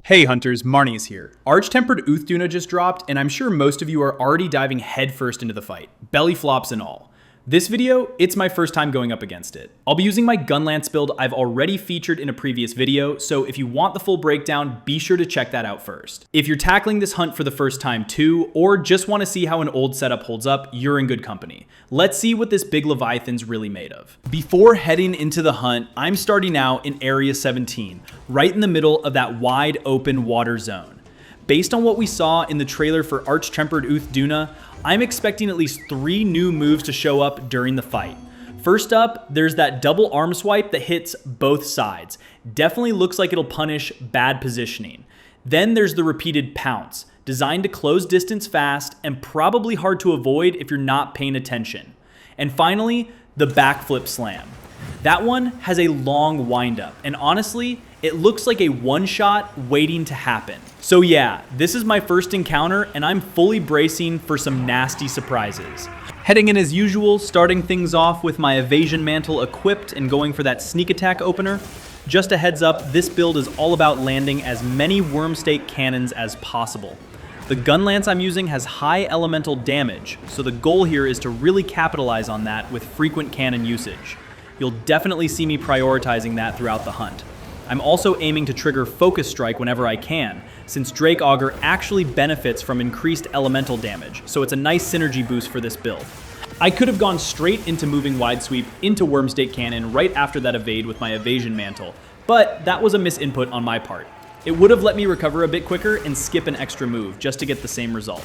Hey hunters, Marneus here. Arch-Tempered Uth Duna just dropped, and I'm sure most of you are already diving headfirst into the fight, belly flops and all. This video, it's my first time going up against it. I'll be using my Gunlance build I've already featured in a previous video, so if you want the full breakdown, be sure to check that out first. If you're tackling this hunt for the first time too, or just want to see how an old setup holds up, you're in good company. Let's see what this big Leviathan's really made of. Before heading into the hunt, I'm starting out in Area 17, right in the middle of that wide open water zone. Based on what we saw in the trailer for Arch-Tempered Uth Duna, I'm expecting at least 3 new moves to show up during the fight. First up, there's that double arm swipe that hits both sides. Definitely looks like it'll punish bad positioning. Then there's the repeated pounce, designed to close distance fast and probably hard to avoid if you're not paying attention. And finally, the backflip slam. That one has a long windup, and honestly, it looks like a one-shot waiting to happen. So yeah, this is my first encounter, and I'm fully bracing for some nasty surprises. Heading in as usual, starting things off with my Evasion Mantle equipped and going for that sneak attack opener. Just a heads up, this build is all about landing as many Wyrmstake cannons as possible. The Gunlance I'm using has high elemental damage, so the goal here is to really capitalize on that with frequent cannon usage. You'll definitely see me prioritizing that throughout the hunt. I'm also aiming to trigger Focus Strike whenever I can, since Drake Augur actually benefits from increased elemental damage, so it's a nice synergy boost for this build. I could have gone straight into moving Wide Sweep into Wyrmstake Cannon right after that evade with my Evasion Mantle, but that was a misinput on my part. It would have let me recover a bit quicker and skip an extra move just to get the same result.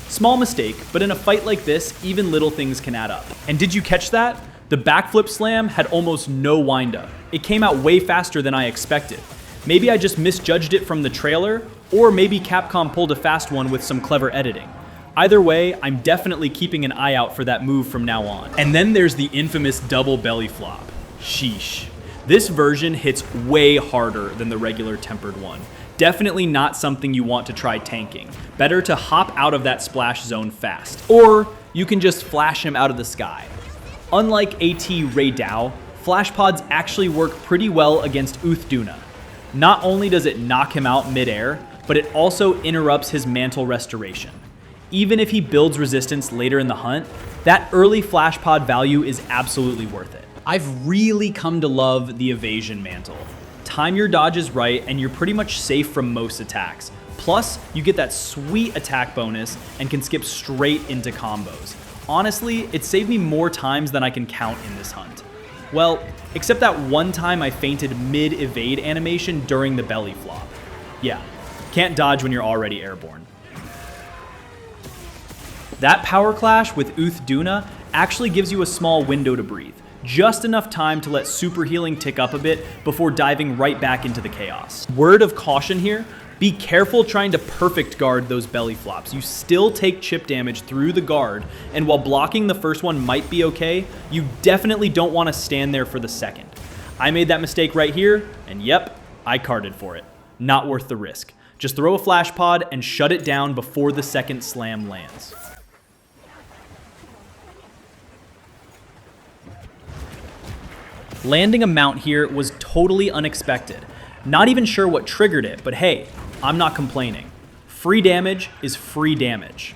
Small mistake, but in a fight like this, even little things can add up. And did you catch that? The backflip slam had almost no windup. It came out way faster than I expected. Maybe I just misjudged it from the trailer, or maybe Capcom pulled a fast one with some clever editing. Either way, I'm definitely keeping an eye out for that move from now on. And then there's the infamous double belly flop. Sheesh. This version hits way harder than the regular tempered one. Definitely not something you want to try tanking. Better to hop out of that splash zone fast. Or you can just flash him out of the sky. Unlike AT Uth, flash pods actually work pretty well against Uth Duna. Not only does it knock him out midair, but it also interrupts his mantle restoration. Even if he builds resistance later in the hunt, that early flash pod value is absolutely worth it. I've really come to love the Evasion Mantle. Time your dodges right and you're pretty much safe from most attacks. Plus, you get that sweet attack bonus and can skip straight into combos. Honestly, it saved me more times than I can count in this hunt. Well, except that one time I fainted mid-evade animation during the belly flop. Yeah, can't dodge when you're already airborne. That power clash with Uth Duna actually gives you a small window to breathe. Just enough time to let super healing tick up a bit before diving right back into the chaos. Word of caution here, be careful trying to perfect guard those belly flops. You still take chip damage through the guard, and while blocking the first one might be okay, you definitely don't want to stand there for the second. I made that mistake right here, and yep, I carded for it. Not worth the risk. Just throw a flash pod and shut it down before the second slam lands. Landing a mount here was totally unexpected. Not even sure what triggered it, but hey, I'm not complaining. Free damage is free damage.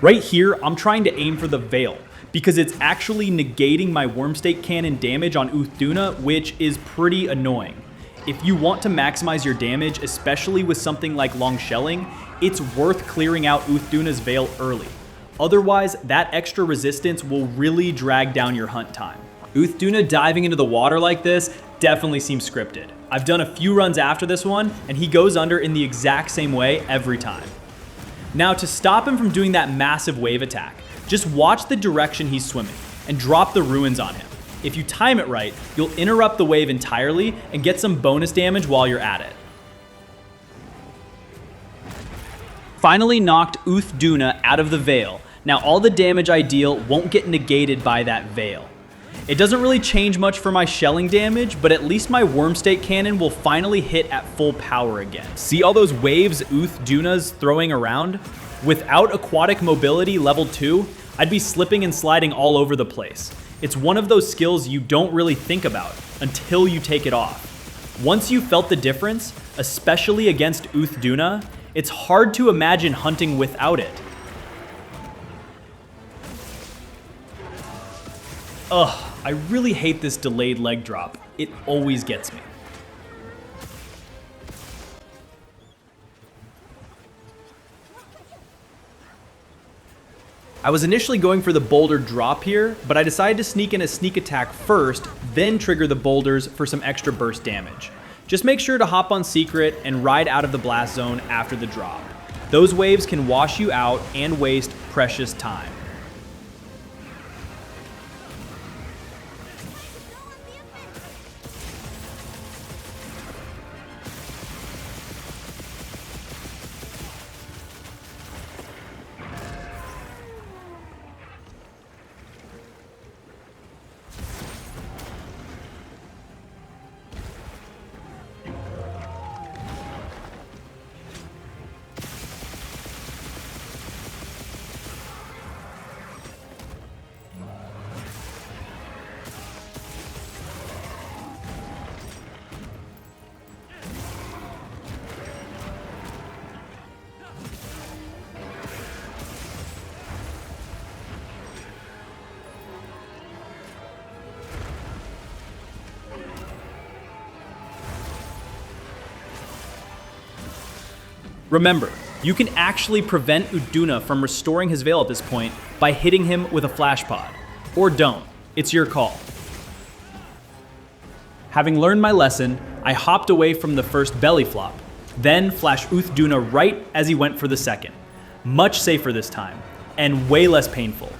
Right here, I'm trying to aim for the Veil, because it's actually negating my Wyrmstake cannon damage on Uth Duna, which is pretty annoying. If you want to maximize your damage, especially with something like long shelling, it's worth clearing out Uth Duna's Veil early. Otherwise, that extra resistance will really drag down your hunt time. Uth Duna diving into the water like this definitely seems scripted. I've done a few runs after this one, and he goes under in the exact same way every time. Now, to stop him from doing that massive wave attack, just watch the direction he's swimming and drop the ruins on him. If you time it right, you'll interrupt the wave entirely and get some bonus damage while you're at it. Finally knocked Uth Duna out of the Veil. Now all the damage I deal won't get negated by that Veil. It doesn't really change much for my shelling damage, but at least my Wyrmstake cannon will finally hit at full power again. See all those waves Uth Duna's throwing around? Without Aquatic Mobility level 2, I'd be slipping and sliding all over the place. It's one of those skills you don't really think about until you take it off. Once you've felt the difference, especially against Uth Duna, it's hard to imagine hunting without it. Ugh, I really hate this delayed leg drop. It always gets me. I was initially going for the boulder drop here, but I decided to sneak in a sneak attack first, then trigger the boulders for some extra burst damage. Just make sure to hop on secret and ride out of the blast zone after the drop. Those waves can wash you out and waste precious time. Remember, you can actually prevent Uth Duna from restoring his Veil at this point by hitting him with a flash pod. Or don't, it's your call. Having learned my lesson, I hopped away from the first belly flop, then flashed Uth Duna right as he went for the second. Much safer this time, and way less painful.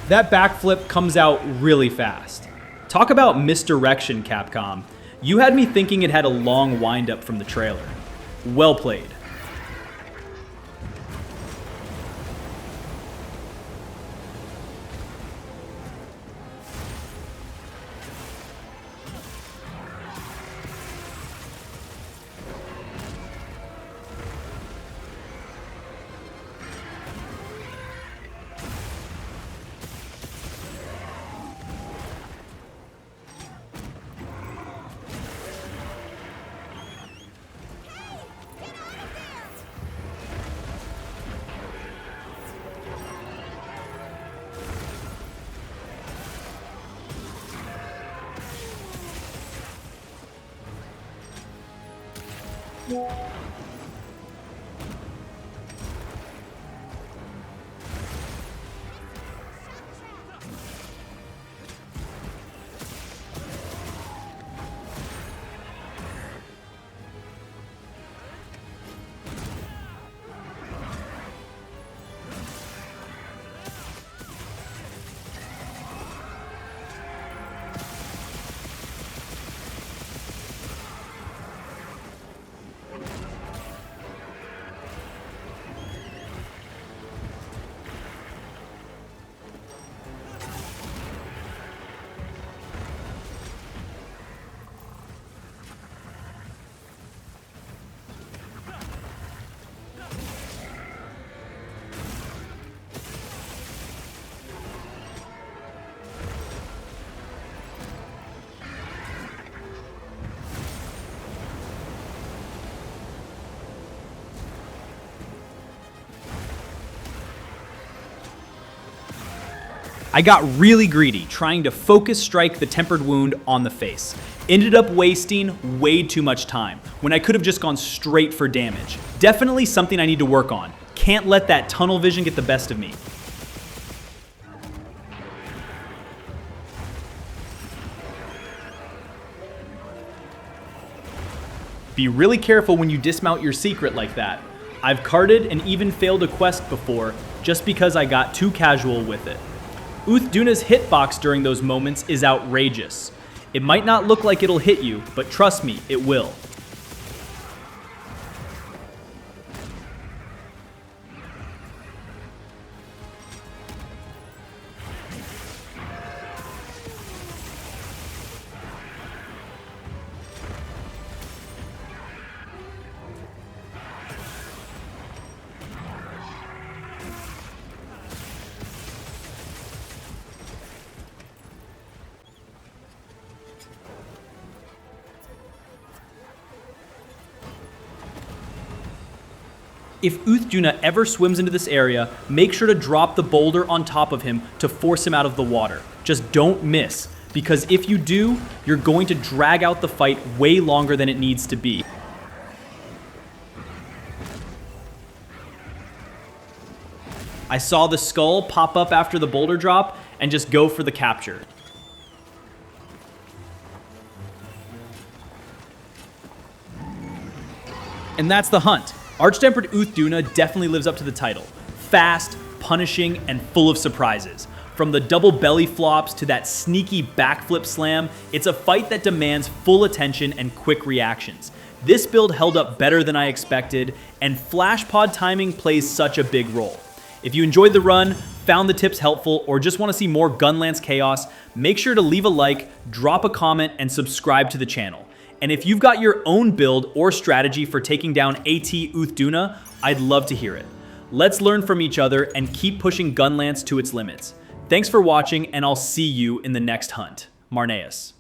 That backflip comes out really fast. Talk about misdirection, Capcom. You had me thinking it had a long windup from the trailer. Well played. I got really greedy trying to focus strike the tempered wound on the face. Ended up wasting way too much time when I could have just gone straight for damage. Definitely something I need to work on. Can't let that tunnel vision get the best of me. Be really careful when you dismount your secret like that. I've carded and even failed a quest before just because I got too casual with it. Uth Duna's hitbox during those moments is outrageous. It might not look like it'll hit you, but trust me, it will. If Uth Duna ever swims into this area, make sure to drop the boulder on top of him to force him out of the water. Just don't miss, because if you do, you're going to drag out the fight way longer than it needs to be. I saw the skull pop up after the boulder drop and just go for the capture. And that's the hunt. Arch-Tempered Uth Duna definitely lives up to the title. Fast, punishing, and full of surprises. From the double belly flops to that sneaky backflip slam, it's a fight that demands full attention and quick reactions. This build held up better than I expected, and flash pod timing plays such a big role. If you enjoyed the run, found the tips helpful, or just want to see more Gunlance chaos, make sure to leave a like, drop a comment, and subscribe to the channel. And if you've got your own build or strategy for taking down AT Uth Duna, I'd love to hear it. Let's learn from each other and keep pushing Gunlance to its limits. Thanks for watching, and I'll see you in the next hunt. Marneus.